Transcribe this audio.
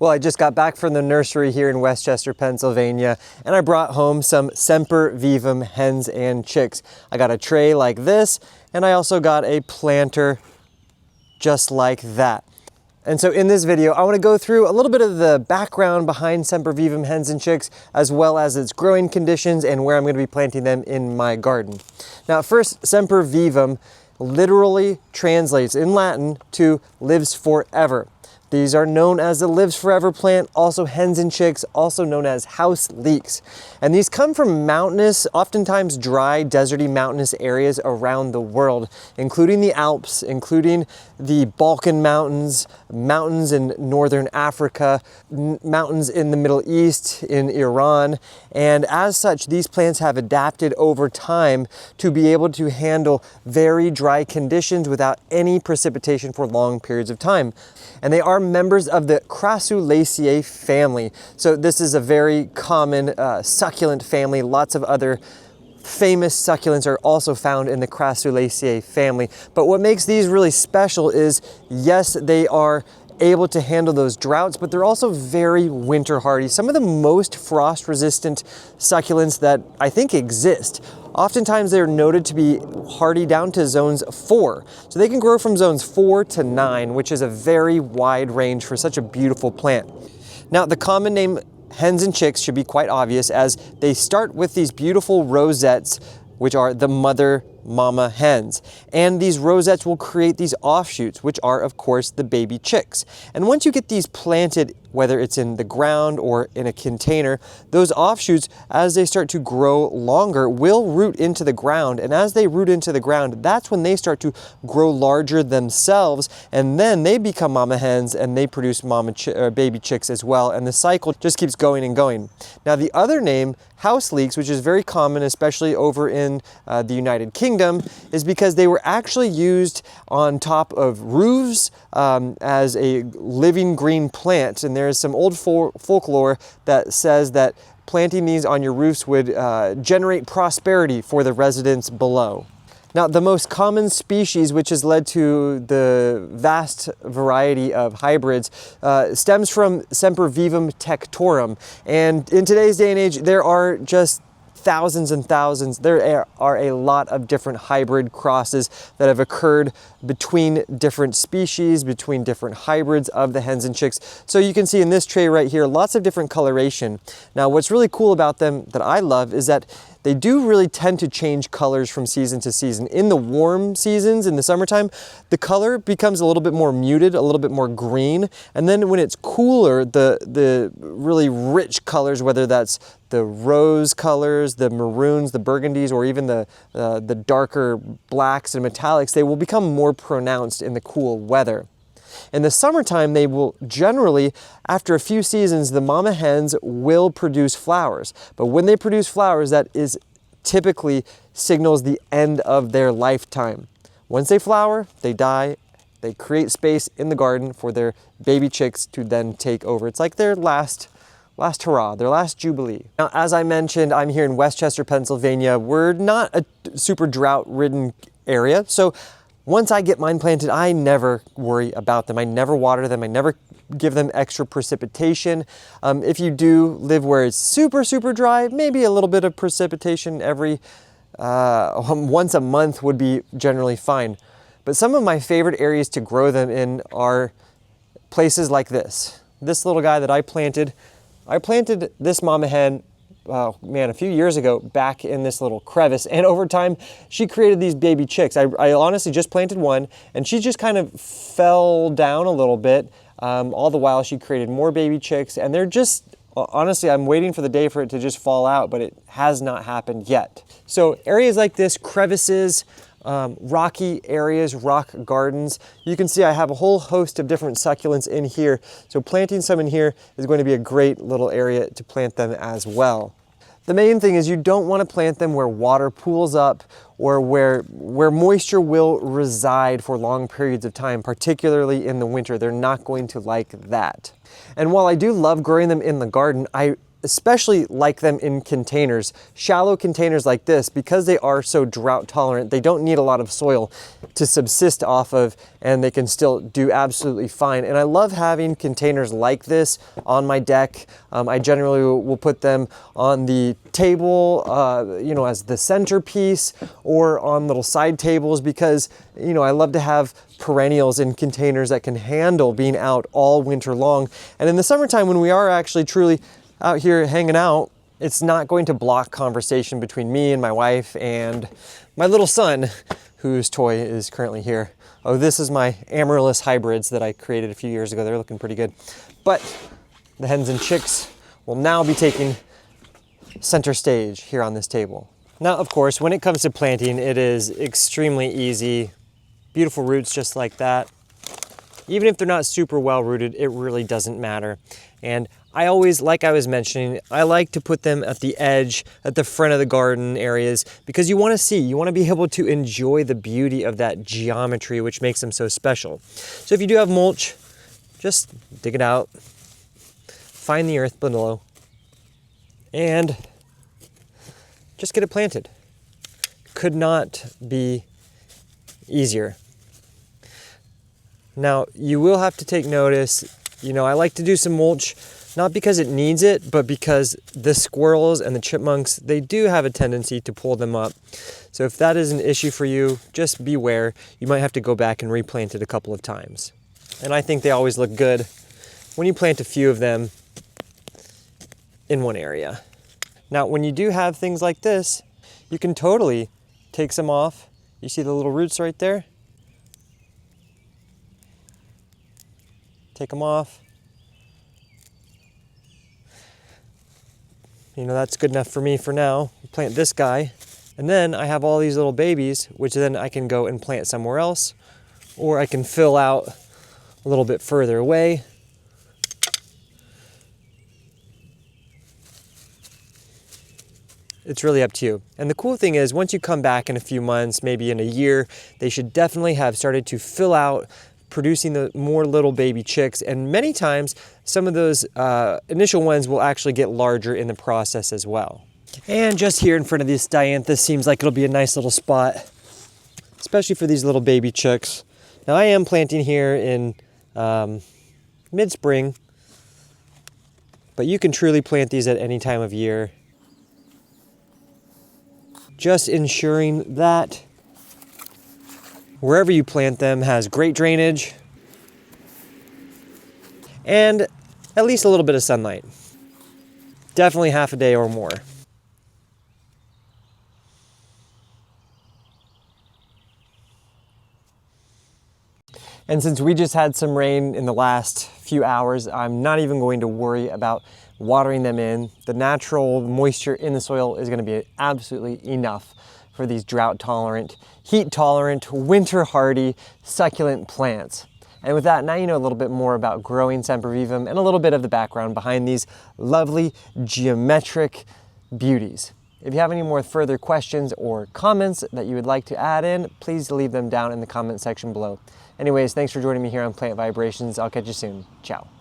Well, I just got back from the nursery here in Westchester, Pennsylvania, and I brought home some Sempervivum hens and chicks. I got a tray like this, and I also got a planter just like that. And so in this video, I want to go through a little bit of the background behind Sempervivum hens and chicks, as well as its growing conditions and where I'm going to be planting them in my garden. Now, first, Sempervivum literally translates in Latin to lives forever. These are known as the lives forever plant, also hens and chicks, also known as house leeks. And these come from mountainous, oftentimes dry, deserty mountainous areas around the world, including the Alps, including the Balkan mountains, mountains in northern Africa, mountains in the Middle East, in Iran. And as such, these plants have adapted over time to be able to handle very dry conditions without any precipitation for long periods of time. And they are members of the Crassulaceae family. So this is a very common succulent family. Lots of other famous succulents are also found in the Crassulaceae family. But what makes these really special is, yes, they are able to handle those droughts, but they're also very winter hardy. Some of the most frost resistant succulents that I think exist. Oftentimes they're noted to be hardy down to zones 4. So they can grow from zones 4 to 9, which is a very wide range for such a beautiful plant. Now, the common name hens and chicks should be quite obvious, as they start with these beautiful rosettes, which are the mama hens. And these rosettes will create these offshoots, which are, of course, the baby chicks. And once you get these planted, whether it's in the ground or in a container, those offshoots, as they start to grow longer, will root into the ground. And as they root into the ground, that's when they start to grow larger themselves. And then they become mama hens and they produce baby chicks as well. And the cycle just keeps going and going. Now, the other name, house leeks, which is very common, especially over in the United Kingdom, is because they were actually used on top of roofs as a living green plant. And there is some old folklore that says that planting these on your roofs would generate prosperity for the residents below. Now, the most common species, which has led to the vast variety of hybrids, stems from Sempervivum tectorum. And in today's day and age, there are just thousands and thousands. There are a lot of different hybrid crosses that have occurred between different species, between different hybrids of the hens and chicks. So you can see in this tray right here, lots of different coloration. Now, what's really cool about them that I love is that they do really tend to change colors from season to season. In the warm seasons, in the summertime, the color becomes a little bit more muted, a little bit more green. And then when it's cooler, the really rich colors, whether that's the rose colors, the maroons, the burgundies, or even the darker blacks and metallics, they will become more pronounced in the cool weather. In the summertime, they will generally, after a few seasons, the mama hens will produce flowers. But when they produce flowers, that is typically signals the end of their lifetime. Once they flower, they die. They create space in the garden for their baby chicks to then take over. It's like their last hurrah, their last jubilee. Now, as I mentioned, I'm here in Westchester, Pennsylvania. We're not a super drought-ridden area, so once I get mine planted, I never worry about them. I never water them. I never give them extra precipitation. If you do live where it's super, super dry, maybe a little bit of precipitation every once a month would be generally fine. But some of my favorite areas to grow them in are places like this. This little guy that I planted this mama hen, a few years ago back in this little crevice, and over time she created these baby chicks. I honestly just planted one and she just kind of fell down a little bit. All the while she created more baby chicks, and they're just, honestly, I'm waiting for the day for it to just fall out, but it has not happened yet. So areas like this, crevices, rocky areas, rock gardens. You can see I have a whole host of different succulents in here. So planting some in here is going to be a great little area to plant them as well. The main thing is you don't want to plant them where water pools up or where moisture will reside for long periods of time, particularly in the winter. They're not going to like that. And while I do love growing them in the garden, I especially like them in containers. Shallow containers like this, because they are so drought tolerant, they don't need a lot of soil to subsist off of, and they can still do absolutely fine. And I love having containers like this on my deck. I generally will put them on the table, you know, as the centerpiece, or on little side tables, because, you know, I love to have perennials in containers that can handle being out all winter long. And in the summertime, when we are actually truly out here hanging out, it's not going to block conversation between me and my wife and my little son, whose toy is currently here. Oh, this is my amaryllis hybrids that I created a few years ago. They're looking pretty good. But the hens and chicks will now be taking center stage here on this table. Now, of course, when it comes to planting, it is extremely easy. Beautiful roots just like that. Even if they're not super well rooted, it really doesn't matter. And I always, like I was mentioning, I like to put them at the edge, at the front of the garden areas, because you want to see, you want to be able to enjoy the beauty of that geometry, which makes them so special. So if you do have mulch, just dig it out, find the earth below, and just get it planted. Could not be easier. Now, you will have to take notice, you know, I like to do some mulch, not because it needs it, but because the squirrels and the chipmunks, they do have a tendency to pull them up. So if that is an issue for you, just beware. You might have to go back and replant it a couple of times. And I think they always look good when you plant a few of them in one area. Now, when you do have things like this, you can totally take some off. You see the little roots right there? Take them off. You know, that's good enough for me for now. Plant this guy. And then I have all these little babies, which then I can go and plant somewhere else, or I can fill out a little bit further away. It's really up to you. And the cool thing is, once you come back in a few months, maybe in a year, they should definitely have started to fill out, producing the more little baby chicks. And many times, some of those initial ones will actually get larger in the process as well. And just here in front of this dianthus seems like it'll be a nice little spot, especially for these little baby chicks. Now, I am planting here in mid-spring, but you can truly plant these at any time of year. Just ensuring that wherever you plant them has great drainage and at least a little bit of sunlight. Definitely half a day or more. And since we just had some rain in the last few hours, I'm not even going to worry about watering them in. The natural moisture in the soil is going to be absolutely enough for these drought tolerant, heat tolerant, winter hardy, succulent plants. And with that, now you know a little bit more about growing Sempervivum and a little bit of the background behind these lovely geometric beauties. If you have any more further questions or comments that you would like to add in, please leave them down in the comment section below. Anyways, thanks for joining me here on Plant Vibrations. I'll catch you soon. Ciao.